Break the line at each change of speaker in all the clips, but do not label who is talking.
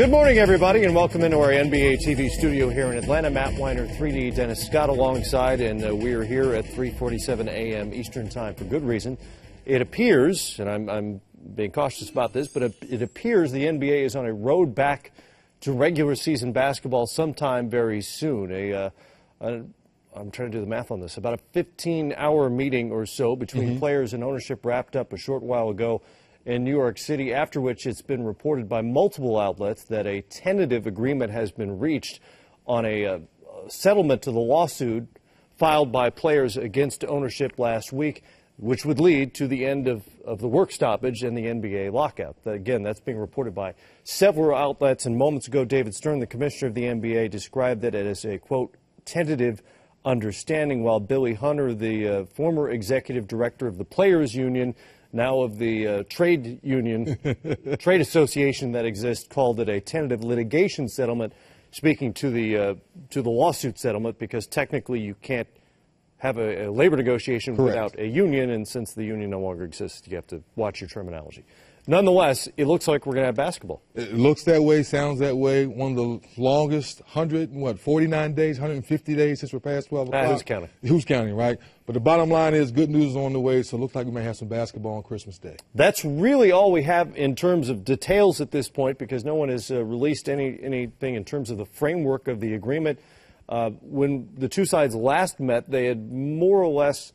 Good morning, everybody, and welcome into our NBA TV studio here in Atlanta. Matt Weiner, 3D, Dennis Scott alongside, and we are here at 3:47 a.m. Eastern Time for good reason. It appears, and I'm being cautious about this, but it appears the NBA is on a road back to regular season basketball sometime very soon. I'm trying to do the math on this. About a 15-hour meeting or so between players and ownership wrapped up a short while ago in New York City, after which it's been reported by multiple outlets that a tentative agreement has been reached on a settlement to the lawsuit filed by players against ownership last week, which would lead to the end of the work stoppage and the NBA lockout. Again, that's being reported by several outlets, and moments ago, David Stern, the commissioner of the NBA, described it as a, quote, tentative understanding, while Billy Hunter, the former executive director of the Players Union, now of the trade union, trade association that exists, called it a tentative litigation settlement, speaking to the lawsuit settlement, because technically you can't have a labor negotiation without a union, and since the union no longer exists, you have to watch your terminology. Nonetheless, it looks like we're going to have basketball.
It looks that way, sounds that way. One of the longest, 49 days, 150 days since we're past 12 o'clock.
Who's counting?
Who's counting, right? But the bottom line is good news is on the way, so it looks like we may have some basketball on Christmas Day.
That's really all we have in terms of details at this point, because no one has released anything in terms of the framework of the agreement. When the two sides last met, they had more or less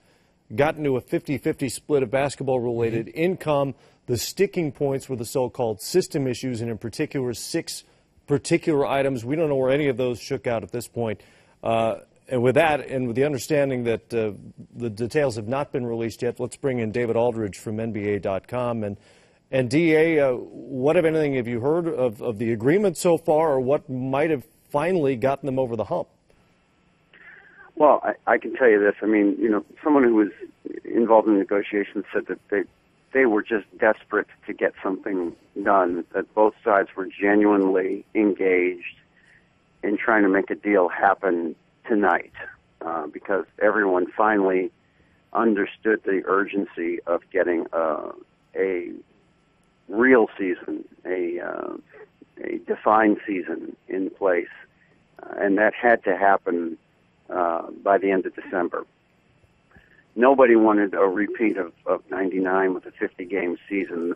gotten to a 50-50 split of basketball-related income. The sticking points were the so-called system issues, and in particular, 6 particular items. We don't know where any of those shook out at this point. And with that, and with the understanding that the details have not been released yet, let's bring in David Aldridge from NBA.com. And DA, what, if anything, have you heard of the agreement so far, or what might have finally gotten them over the hump?
Well, I can tell you this. I mean, someone who was involved in negotiations said that they were just desperate to get something done, that both sides were genuinely engaged in trying to make a deal happen tonight, because everyone finally understood the urgency of getting a real season, a defined season in place, and that had to happen by the end of December. Nobody wanted a repeat of 99 with a 50-game season.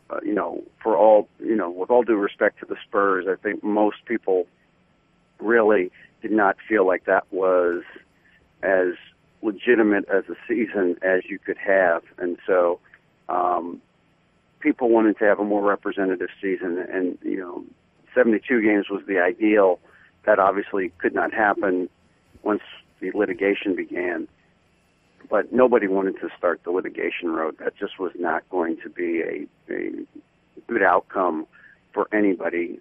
For all, with all due respect to the Spurs, I think most people really did not feel like that was as legitimate as a season as you could have. And so people wanted to have a more representative season, and 72 games was the ideal. That obviously could not happen once the litigation began. But nobody wanted to start the litigation road. That just was not going to be a good outcome for anybody.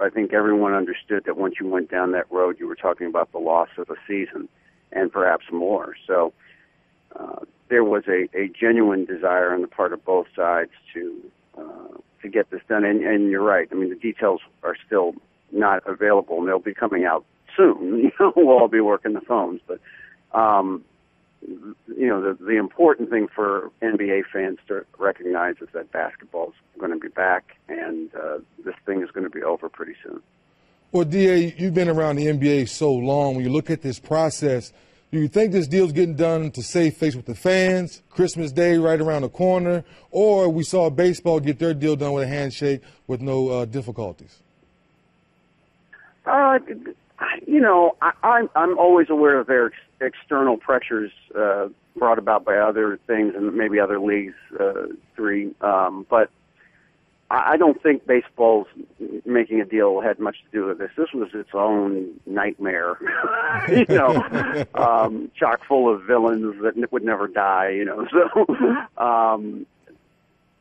I think everyone understood that once you went down that road, you were talking about the loss of a season and perhaps more. So there was a genuine desire on the part of both sides to get this done. And you're right. I mean, the details are still not available, and they'll be coming out soon. We'll all be working the phones. But the important thing for NBA fans to recognize is that basketball is going to be back, and this thing is going to be over pretty soon.
Well, D.A., you've been around the NBA so long. When you look at this process, do you think this deal's getting done to save face with the fans, Christmas Day right around the corner, or we saw baseball get their deal done with a handshake with no difficulties? I'm always aware of their external pressures brought about by other things and maybe other leagues, but I don't think baseball's making a deal had much to do with this. This was its own nightmare, chock full of villains that would never die, So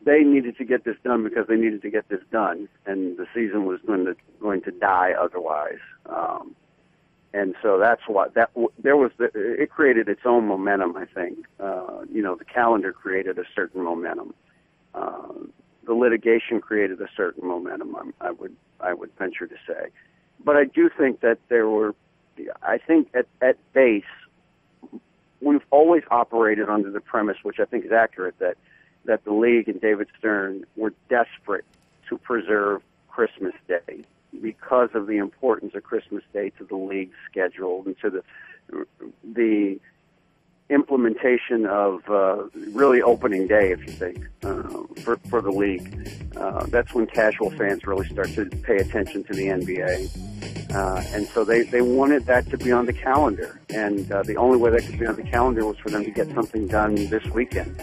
they needed to get this done because they needed to get this done, and the season was going to die otherwise. And so that's what it created its own momentum, I think. The calendar created a certain momentum. The litigation created a certain momentum, I would venture to say. But I do think that at base, we've always operated under the premise, which I think is accurate, that the league and David Stern were desperate to preserve Christmas Day. because of the importance of Christmas Day to the league's schedule and to the implementation of really opening day, if you think, for the league. That's when casual fans really start to pay attention to the NBA. And so they wanted that to be on the calendar. And the only way that could be on the calendar was for them to get something done this weekend.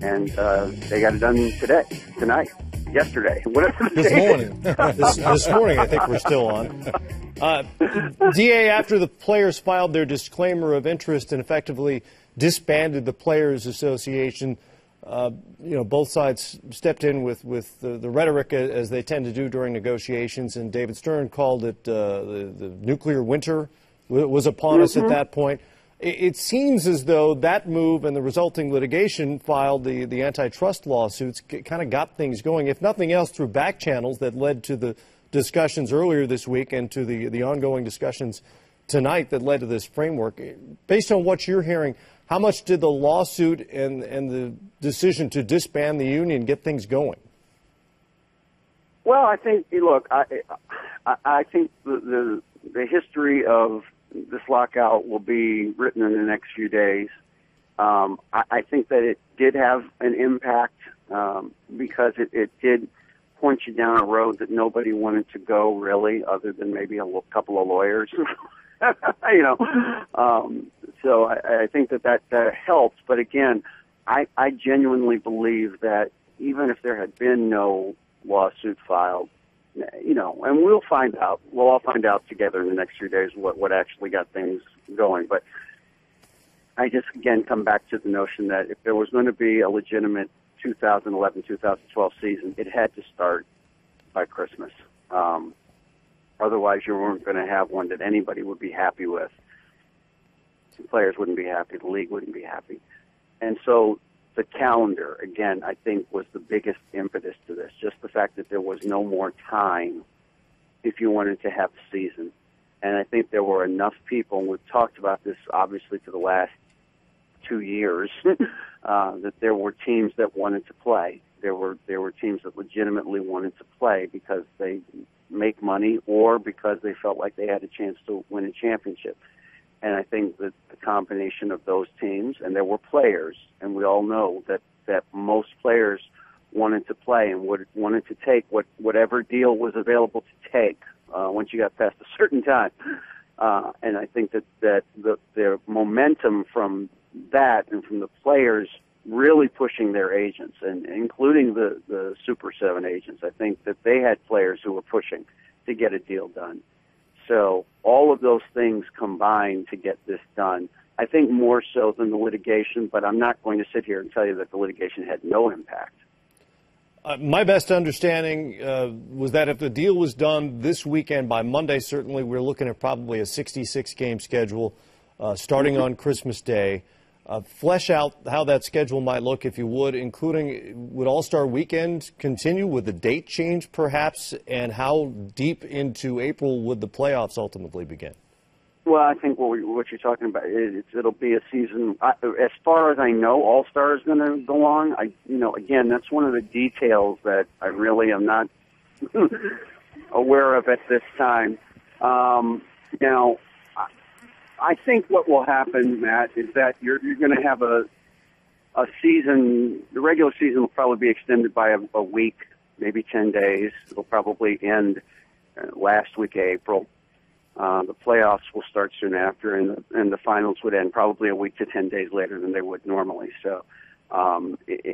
And they got it done tonight, yesterday, whatever the
this
day
morning. this morning, I think we're still on. DA, after the players filed their disclaimer of interest and effectively disbanded the Players Association, both sides stepped in with the rhetoric as they tend to do during negotiations, and David Stern called it the nuclear winter was upon us at that point. It seems as though that move and the resulting litigation filed the antitrust lawsuits kind of got things going, if nothing else, through back channels that led to the discussions earlier this week and to the ongoing discussions tonight that led to this framework. Based on what you're hearing, how much did the lawsuit and the decision to disband the union get things going?
Well, I think, look, I think the history of this lockout will be written in the next few days. I think that it did have an impact because it did point you down a road that nobody wanted to go, really, other than maybe a couple of lawyers. So I think that helped. But again, I genuinely believe that even if there had been no lawsuit filed, and we'll find out. We'll all find out together in the next few days what actually got things going. But I just, again, come back to the notion that if there was going to be a legitimate 2011-2012 season, it had to start by Christmas. Otherwise, you weren't going to have one that anybody would be happy with. The players wouldn't be happy. The league wouldn't be happy. And so the calendar, again, I think was the biggest impetus to this. Just the fact that there was no more time if you wanted to have a season. And I think there were enough people, and we've talked about this obviously for the last 2 years, that there were teams that wanted to play. There were teams that legitimately wanted to play because they make money or because they felt like they had a chance to win a championship. And I think that the combination of those teams, and there were players, and we all know that most players wanted to play and wanted to take whatever deal was available to take once you got past a certain time. And I think that the momentum from that and from the players really pushing their agents, and including the Super 7 agents, I think that they had players who were pushing to get a deal done. So all of those things combined to get this done, I think more so than the litigation, but I'm not going to sit here and tell you that the litigation had no impact.
My best understanding was that if the deal was done this weekend by Monday, certainly we're looking at probably a 66-game schedule starting on Christmas Day. Flesh out how that schedule might look, if you would, including would All-Star Weekend continue? Would the date change, perhaps? And how deep into April would the playoffs ultimately begin?
Well, I think what you're talking about, it'll be a season. As far as I know, All-Star is going to go on. Again, that's one of the details that I really am not aware of at this time. Now, I think what will happen, Matt, is that you're going to have a season. The regular season will probably be extended by a week, maybe 10 days. It'll probably end last week of April. The playoffs will start soon after, and the finals would end probably a week to 10 days later than they would normally. So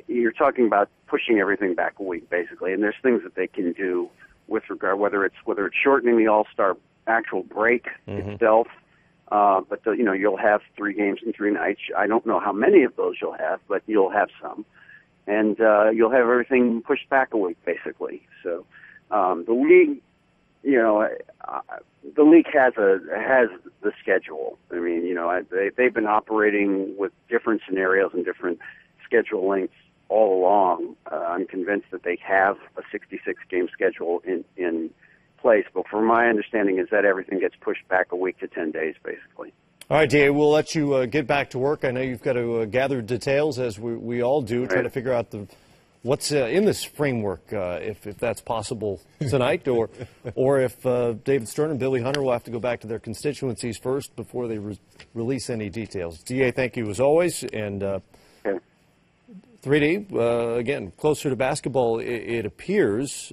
you're talking about pushing everything back a week, basically. And there's things that they can do with regard, whether it's shortening the All-Star actual break itself. But you'll have 3 games in 3 nights. I don't know how many of those you'll have, but you'll have some, and you'll have everything pushed back a week, basically. So the league, the league has the schedule. I mean, they've been operating with different scenarios and different schedule lengths all along. I'm convinced that they have a 66-game schedule in place, but from my understanding is that everything gets pushed back a week to 10 days, basically.
All right, Dave, we'll let you get back to work. I know you've got to gather details, as we all do, try to figure out the what's in this framework, if that's possible tonight, or if David Stern and Billy Hunter will have to go back to their constituencies first before they release any details. DA, thank you as always, and 3D, again, closer to basketball, it appears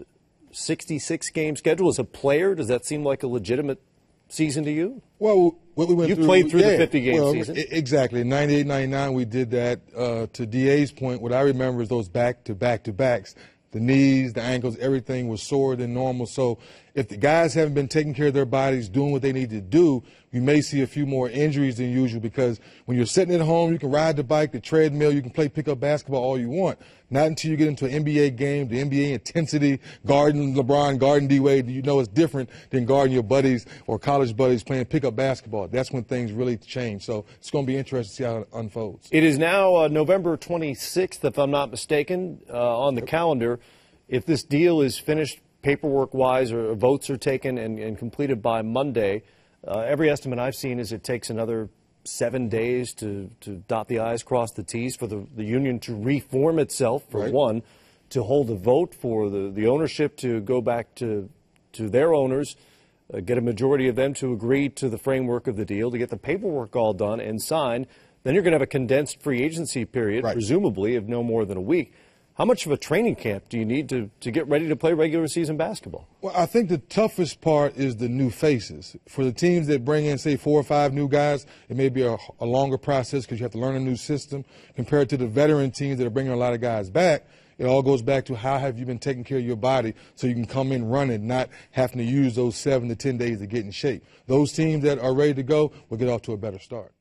66 game schedule. As a player, does that seem like a legitimate season to you?
Well, what we went through,
played through the 50-game season.
Exactly. In 98, 99, we did that. To DA's point, what I remember is those back-to-back-to-backs. The knees, the ankles, everything was sore than normal. So if the guys haven't been taking care of their bodies, doing what they need to do, we may see a few more injuries than usual, because when you're sitting at home, you can ride the bike, the treadmill, you can play pickup basketball all you want. Not until you get into an NBA game, the NBA intensity, guarding LeBron, guarding D-Wade, you know it's different than guarding your buddies or college buddies playing pickup basketball. That's when things really change. So it's going to be interesting to see how it unfolds.
It is now November 26th, if I'm not mistaken, on the calendar. If this deal is finished paperwork-wise, or votes are taken and completed by Monday, every estimate I've seen is it takes another 7 days to dot the I's, cross the T's, for the union to reform itself, for
right.
one, to hold a vote, for the ownership to go back to their owners, get a majority of them to agree to the framework of the deal, to get the paperwork all done and signed. Then you're going to have a condensed free agency period,
right.
presumably of no more than a week. How much of a training camp do you need to get ready to play regular season basketball?
Well, I think the toughest part is the new faces. For the teams that bring in, say, 4 or 5 new guys, it may be a longer process because you have to learn a new system. Compared to the veteran teams that are bringing a lot of guys back, it all goes back to how have you been taking care of your body so you can come in running, not having to use those 7 to 10 days to get in shape. Those teams that are ready to go will get off to a better start.